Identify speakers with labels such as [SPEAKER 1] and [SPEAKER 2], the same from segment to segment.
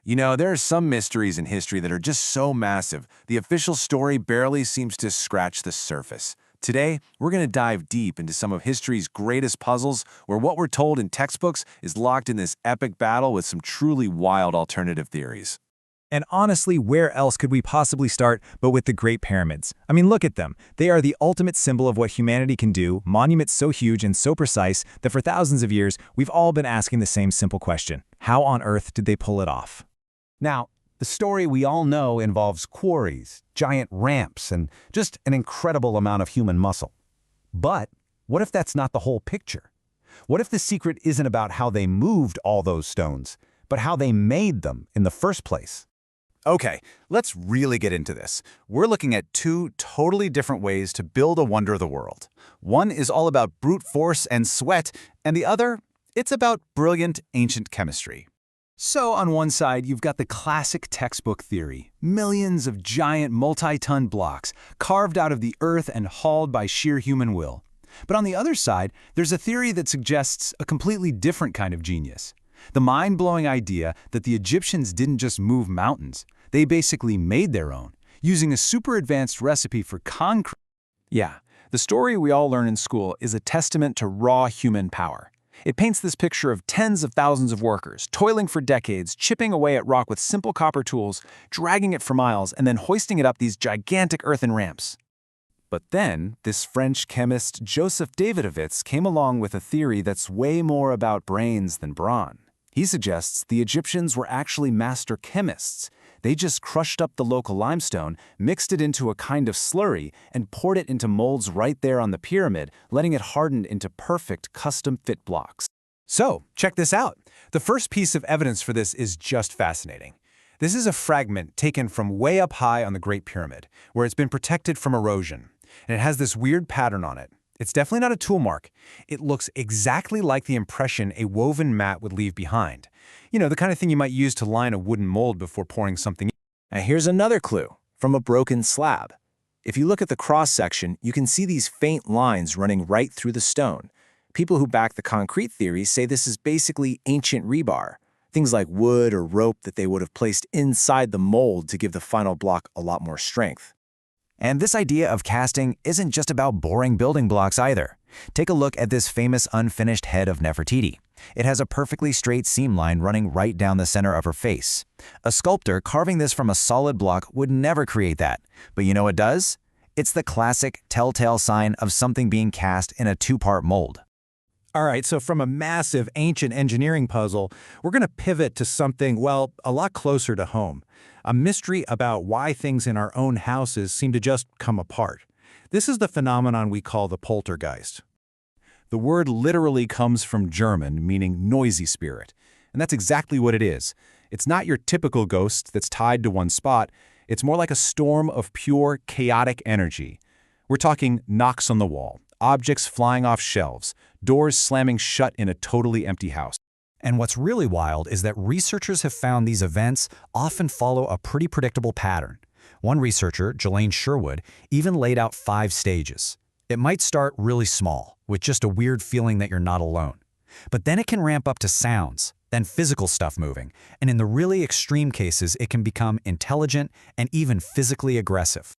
[SPEAKER 1] You know, there are some mysteries in history that are just so massive, the official story barely seems to scratch the surface. Today, we're going to dive deep into some of history's greatest puzzles, where what we're told in textbooks is locked in this epic battle with some truly wild alternative theories.
[SPEAKER 2] And honestly, where else could we possibly start but with the Great Pyramids? I mean, look at them. They are the ultimate symbol of what humanity can do, monuments so huge and so precise that for thousands of years, we've all been asking the same simple question. How on earth did they pull it off?
[SPEAKER 3] Now, the story we all know involves quarries, giant ramps, and just an incredible amount of human muscle. But what if that's not the whole picture? What if the secret isn't about how they moved all those stones, but how they made them in the first place?
[SPEAKER 4] Okay, let's really get into this. We're looking at two totally different ways to build a wonder of the world. One is all about brute force and sweat, and the other, it's about brilliant ancient chemistry.
[SPEAKER 1] So on one side, you've got the classic textbook theory, millions of giant multi-ton blocks carved out of the earth and hauled by sheer human will. But on the other side, there's a theory that suggests a completely different kind of genius. The mind-blowing idea that the Egyptians didn't just move mountains, they basically made their own, using a super advanced recipe for concrete. Yeah, the story we all learn in school is a testament to raw human power. It paints this picture of tens of thousands of workers, toiling for decades, chipping away at rock with simple copper tools, dragging it for miles, and then hoisting it up these gigantic earthen ramps. But then, this French chemist Joseph Davidovits came along with a theory that's way more about brains than brawn. He suggests the Egyptians were actually master chemists. They just crushed up the local limestone, mixed it into a kind of slurry, and poured it into molds right there on the pyramid, letting it harden into perfect custom-fit blocks. So, check this out. The first piece of evidence for this is just fascinating. This is a fragment taken from way up high on the Great Pyramid, where it's been protected from erosion. And it has this weird pattern on it. It's definitely not a tool mark. It looks exactly like the impression a woven mat would leave behind. You know, the kind of thing you might use to line a wooden mold before pouring something in. Now here's another clue, from a broken slab. If you look at the cross-section, you can see these faint lines running right through the stone. People who back the concrete theory say this is basically ancient rebar, things like wood or rope that they would have placed inside the mold to give the final block a lot more strength.
[SPEAKER 2] And this idea of casting isn't just about boring building blocks either. Take a look at this famous unfinished head of Nefertiti. It has a perfectly straight seam line running right down the center of her face. A sculptor carving this from a solid block would never create that. But you know what does? It's the classic telltale sign of something being cast in a two-part mold.
[SPEAKER 5] All right, so from a massive ancient engineering puzzle, we're going to pivot to something, well, a lot closer to home. A mystery about why things in our own houses seem to just come apart. This is the phenomenon we call the poltergeist. The word literally comes from German, meaning noisy spirit. And that's exactly what it is. It's not your typical ghost that's tied to one spot. It's more like a storm of pure, chaotic energy. We're talking knocks on the wall, objects flying off shelves, doors slamming shut in a totally empty house.
[SPEAKER 2] And what's really wild is that researchers have found these events often follow a pretty predictable pattern. One researcher, Jelaine Sherwood, even laid out 5 stages. It might start really small, with just a weird feeling that you're not alone. But then it can ramp up to sounds, then physical stuff moving, and in the really extreme cases, it can become intelligent and even physically aggressive.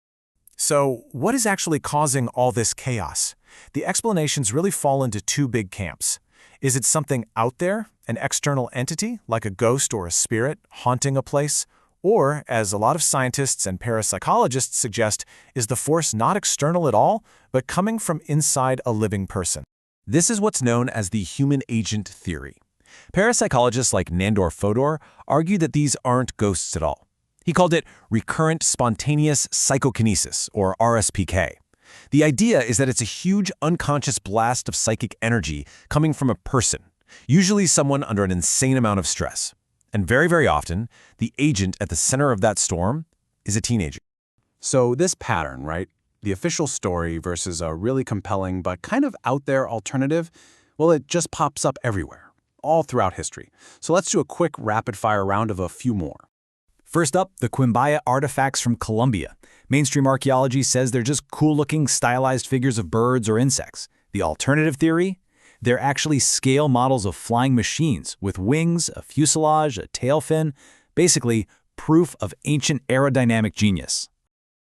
[SPEAKER 1] So, what is actually causing all this chaos? The explanations really fall into 2 big camps. Is it something out there, an external entity, like a ghost or a spirit, haunting a place? Or, as a lot of scientists and parapsychologists suggest, is the force not external at all, but coming from inside a living person? This is what's known as the human agent theory. Parapsychologists like Nandor Fodor argue that these aren't ghosts at all. He called it recurrent spontaneous psychokinesis, or RSPK. The idea is that it's a huge unconscious blast of psychic energy coming from a person, usually someone under an insane amount of stress. And very, very often, the agent at the center of that storm is a teenager. So this pattern, right? The official story versus a really compelling but kind of out there alternative, well, it just pops up everywhere, all throughout history. So let's do a quick rapid-fire round of a few more.
[SPEAKER 2] First up, the Quimbaya artifacts from Colombia. Mainstream archaeology says they're just cool-looking, stylized figures of birds or insects. The alternative theory? They're actually scale models of flying machines with wings, a fuselage, a tail fin.
[SPEAKER 1] Basically, proof of ancient aerodynamic genius.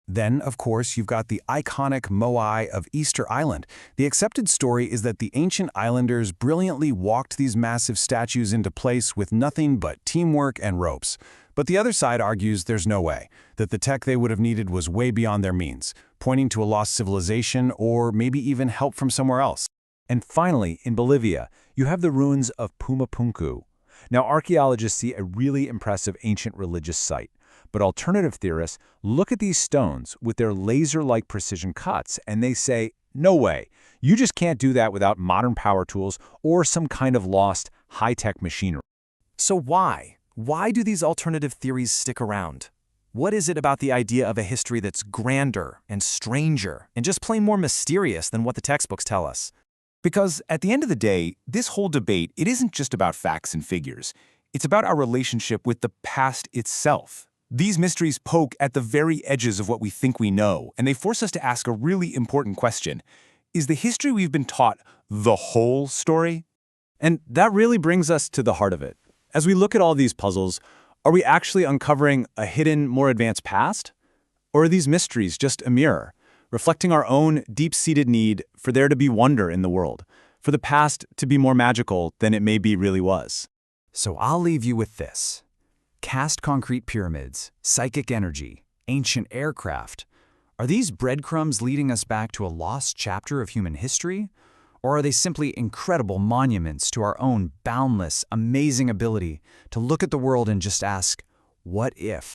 [SPEAKER 3] Then, of course, you've got the iconic Moai of Easter Island. The accepted story is that the ancient islanders brilliantly walked these massive statues into place with nothing but teamwork and ropes. But the other side argues there's no way, that the tech they would have needed was way beyond their means, pointing to a lost civilization or maybe even help from somewhere else. And finally, in Bolivia, you have the ruins of Pumapunku. Now, archaeologists see a really impressive ancient religious site. But alternative theorists look at these stones with their laser-like precision cuts and they say, no way, you just can't do that without modern power tools or some kind of lost high-tech machinery.
[SPEAKER 1] So why? Why do these alternative theories stick around? What is it about the idea of a history that's grander and stranger and just plain more mysterious than what the textbooks tell us?
[SPEAKER 6] Because at the end of the day, this whole debate, it isn't just about facts and figures. It's about our relationship with the past itself. These mysteries poke at the very edges of what we think we know, and they force us to ask a really important question. Is the history we've been taught the whole story?
[SPEAKER 1] And that really brings us to the heart of it. As we look at all these puzzles, are we actually uncovering a hidden, more advanced past? Or are these mysteries just a mirror, reflecting our own deep-seated need for there to be wonder in the world, for the past to be more magical than it maybe really was?
[SPEAKER 2] So I'll leave you with this. Cast concrete pyramids, psychic energy, ancient aircraft. Are these breadcrumbs leading us back to a lost chapter of human history? Or are they simply incredible monuments to our own boundless, amazing ability to look at the world and just ask, what if?